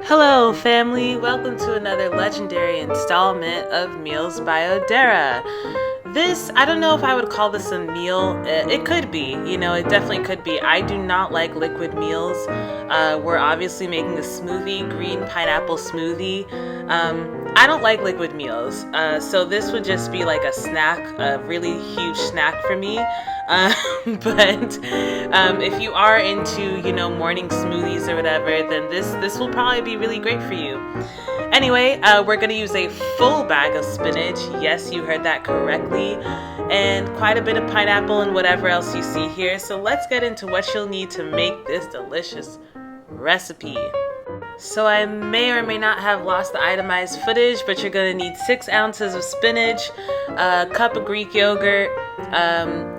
Hello, family. Welcome to another legendary installment of Meals by Odera. I don't know if I would call this a meal. It could be, it definitely could be. I do not like liquid meals. We're obviously making a smoothie, green pineapple smoothie. I don't like liquid meals. So this would just be like a snack, a really huge snack for me. But if you are into, morning smoothies or whatever, then this will probably be really great for you. Anyway, we're going to use a full bag of spinach. Yes, you heard that correctly. And quite a bit of pineapple and whatever else you see here. So let's get into what you'll need to make this delicious recipe. So I may or may not have lost the itemized footage, but you're going to need 6 ounces of spinach, a cup of Greek yogurt,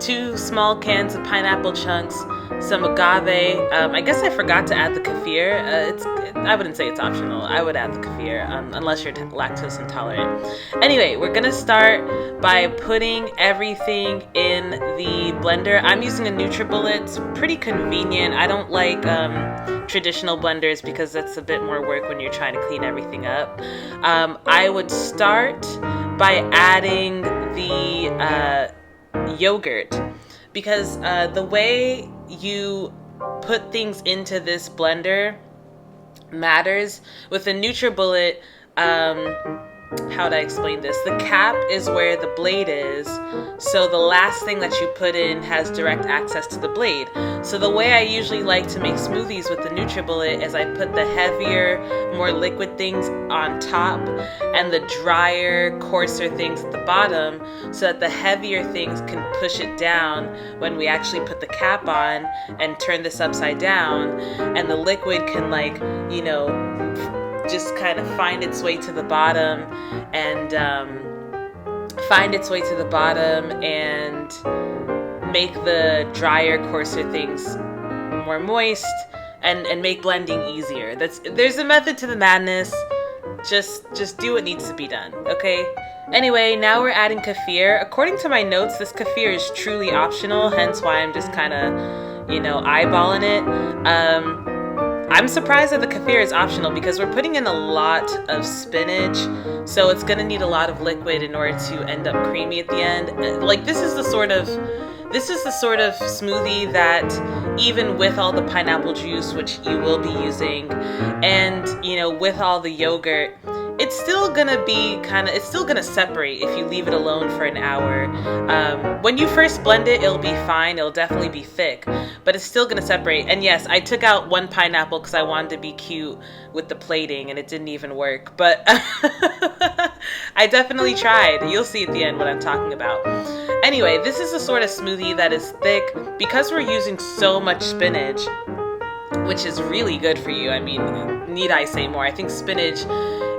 2 small cans of pineapple chunks, some agave. I guess I forgot to add the kefir. I wouldn't say it's optional. I would add the kefir unless you're lactose intolerant. Anyway, we're going to start by putting everything in the blender. I'm using a NutriBullet. It's pretty convenient. I don't like traditional blenders because that's a bit more work when you're trying to clean everything up. I would start by adding the yogurt, because the way you put things into this blender matters. With a NutriBullet, how would I explain this? The cap is where the blade is, so the last thing that you put in has direct access to the blade. So the way I usually like to make smoothies with the NutriBullet is I put the heavier, more liquid things on top and the drier, coarser things at the bottom, so that the heavier things can push it down when we actually put the cap on and turn this upside down, and the liquid can just kind of find its way to the bottom and make the drier, coarser things more moist and make blending easier. There's a method to the madness. Just do what needs to be done, okay? Anyway, now we're adding kefir. According to my notes, this kefir is truly optional, hence why I'm just kind of, eyeballing it. I'm surprised that the kefir is optional because we're putting in a lot of spinach, so it's going to need a lot of liquid in order to end up creamy at the end. This is the sort of smoothie that, even with all the pineapple juice, which you will be using, and with all the yogurt, it's still gonna separate if you leave it alone for an hour. When you first blend it, it'll be fine. It'll definitely be thick, but it's still gonna separate. And yes, I took out 1 pineapple because I wanted to be cute with the plating, and it didn't even work. But I definitely tried. You'll see at the end what I'm talking about. Anyway, this is a sort of smoothie that is thick because we're using so much spinach, which is really good for you. I mean, need I say more? I think spinach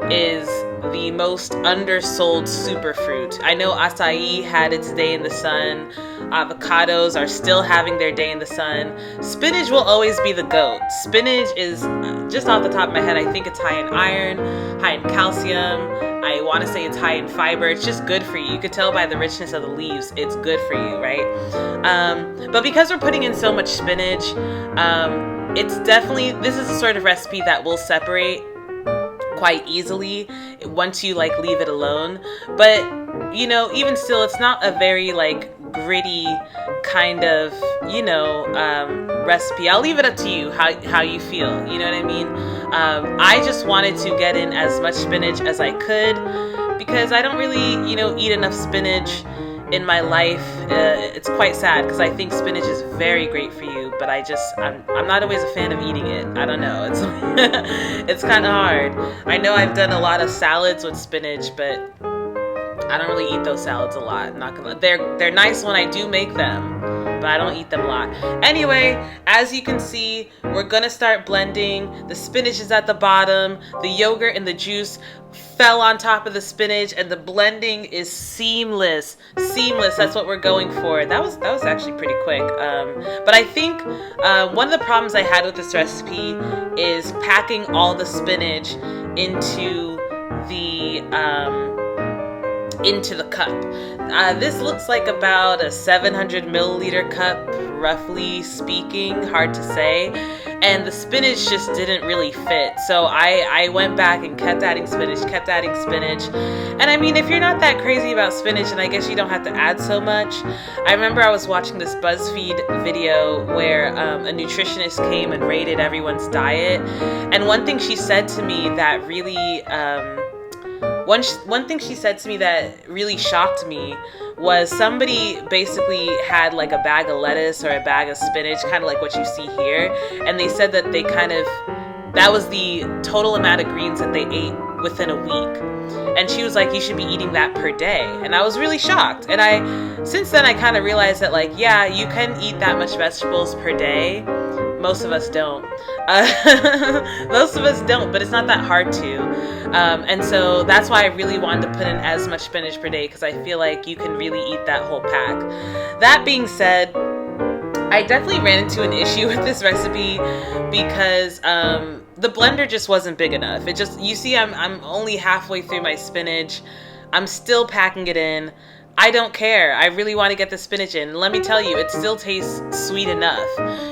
is the most undersold superfruit. I know acai had its day in the sun. Avocados are still having their day in the sun. Spinach will always be the GOAT. Spinach is, just off the top of my head, I think it's high in iron, high in calcium. I want to say it's high in fiber. It's just good for you. You could tell by the richness of the leaves, it's good for you, right? But because we're putting in so much spinach, this is a sort of recipe that will separate quite easily once you leave it alone. But even still, it's not a very gritty kind of recipe. I'll leave it up to you how you feel, you know what I mean? I just wanted to get in as much spinach as I could because I don't really eat enough spinach in my life. It's quite sad because I think spinach is very great for you, but I'm not always a fan of eating it. I don't know. It's kind of hard. I know I've done a lot of salads with spinach, but I don't really eat those salads a lot. I'm not gonna. They're nice when I do make them, but I don't eat them a lot. Anyway, as you can see, we're gonna start blending. The spinach is at the bottom. The yogurt and the juice fell on top of the spinach, and the blending is seamless. That's what we're going for. That was actually pretty quick. But I think one of the problems I had with this recipe is packing all the spinach into the cup. This looks like about a 700 milliliter cup, roughly speaking, hard to say. and the spinach just didn't really fit. So I went back and kept adding spinach. And I mean, if you're not that crazy about spinach, then I guess you don't have to add so much. I remember I was watching this BuzzFeed video where a nutritionist came and rated everyone's diet, and one thing she said to me that really one thing she said to me that really shocked me was somebody basically had like a bag of lettuce or a bag of spinach, kind of like what you see here, and they said that that was the total amount of greens that they ate within a week. And she was like, you should be eating that per day. And I was really shocked. And since then I kind of realized that, like, yeah, you can eat that much vegetables per day. Most of us don't. Most of us don't, but it's not that hard to. And so that's why I really wanted to put in as much spinach per day, because I feel like you can really eat that whole pack. That being said, I definitely ran into an issue with this recipe because the blender just wasn't big enough. You see, I'm only halfway through my spinach. I'm still packing it in. I don't care. I really want to get the spinach in. Let me tell you, it still tastes sweet enough.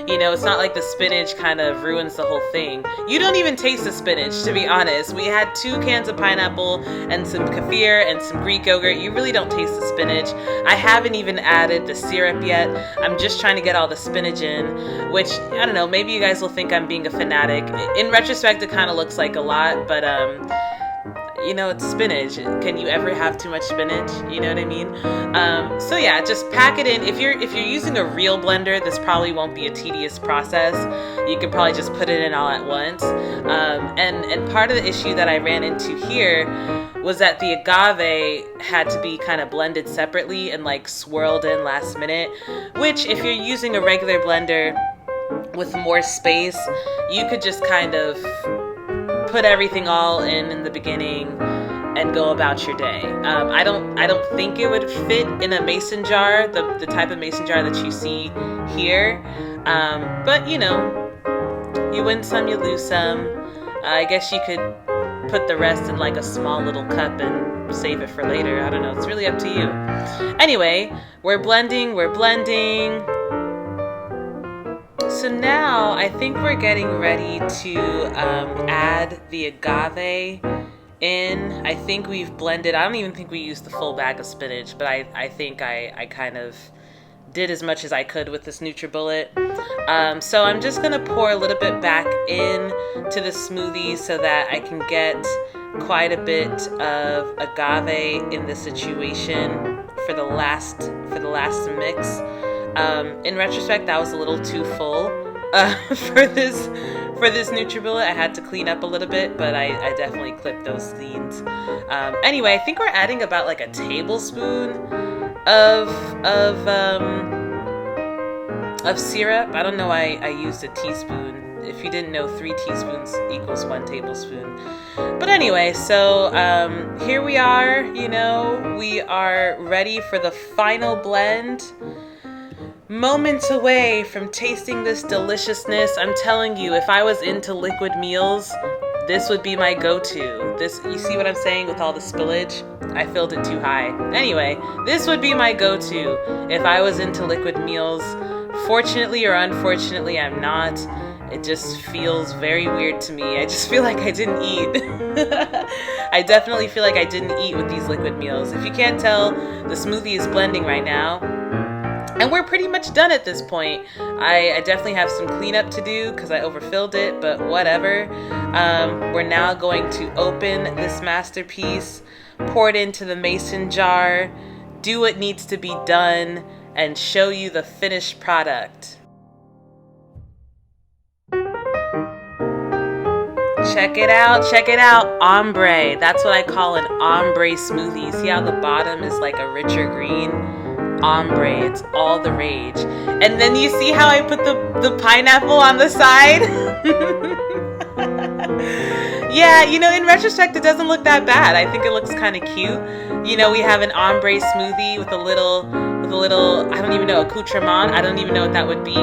You know, it's not like the spinach kind of ruins the whole thing. You don't even taste the spinach, to be honest. We had 2 cans of pineapple and some kefir and some Greek yogurt. You really don't taste the spinach. I haven't even added the syrup yet. I'm just trying to get all the spinach in, which, I don't know, maybe you guys will think I'm being a fanatic. In retrospect, it kind of looks like a lot, but you know, it's spinach. Can you ever have too much spinach? You know what I mean? So yeah, just pack it in. If you're using a real blender, this probably won't be a tedious process. You can probably just put it in all at once. And part of the issue that I ran into here was that the agave had to be kind of blended separately and like swirled in last minute, which if you're using a regular blender with more space, you could just kind of put everything all in the beginning and go about your day. I don't think it would fit in a mason jar, the type of mason jar that you see here. But you know, you win some, you lose some. I guess you could put the rest in like a small little cup and save it for later. I don't know. It's really up to you. Anyway, we're blending. So now I think we're getting ready to add the agave in. I think we've blended. I don't even think we used the full bag of spinach, but I think I kind of did as much as I could with this NutriBullet. So I'm just going to pour a little bit back in to the smoothie so that I can get quite a bit of agave in the situation for the last mix. In retrospect, that was a little too full for this NutriBullet. I had to clean up a little bit, but I definitely clipped those seeds. Anyway, I think we're adding about like a tablespoon of syrup. I don't know why I used a teaspoon. If you didn't know, 3 teaspoons equals 1 tablespoon. But anyway, so here we are. You know, we are ready for the final blend. Moments away from tasting this deliciousness. I'm telling you, if I was into liquid meals, this would be my go-to. This, you see what I'm saying with all the spillage? I filled it too high. Anyway, this would be my go-to if I was into liquid meals. Fortunately or unfortunately, I'm not. It just feels very weird to me. I just feel like I didn't eat. I definitely feel like I didn't eat with these liquid meals. If you can't tell, the smoothie is blending right now. And we're pretty much done at this point. I definitely have some cleanup to do because I overfilled it, but whatever. We're now going to open this masterpiece, pour it into the mason jar, do what needs to be done, and show you the finished product. Check it out, ombre. That's what I call an ombre smoothie. See how the bottom is like a richer green? Ombre, it's all the rage. And then you see how I put the pineapple on the side? Yeah, you know, in retrospect, it doesn't look that bad. I think it looks kind of cute. You know, we have an ombre smoothie with a little, I don't even know, accoutrement. I don't even know what that would be.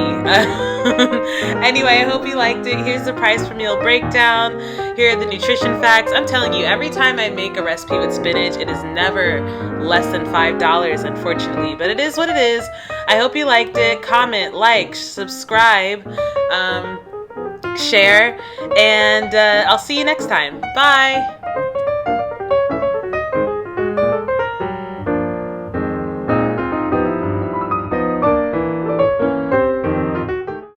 Anyway, I hope you liked it. Here's the price per meal breakdown. Here are the nutrition facts. I'm telling you, every time I make a recipe with spinach, it is never less than $5, unfortunately. But it is what it is. I hope you liked it. Comment, like, subscribe. share, and I'll see you next time. Bye.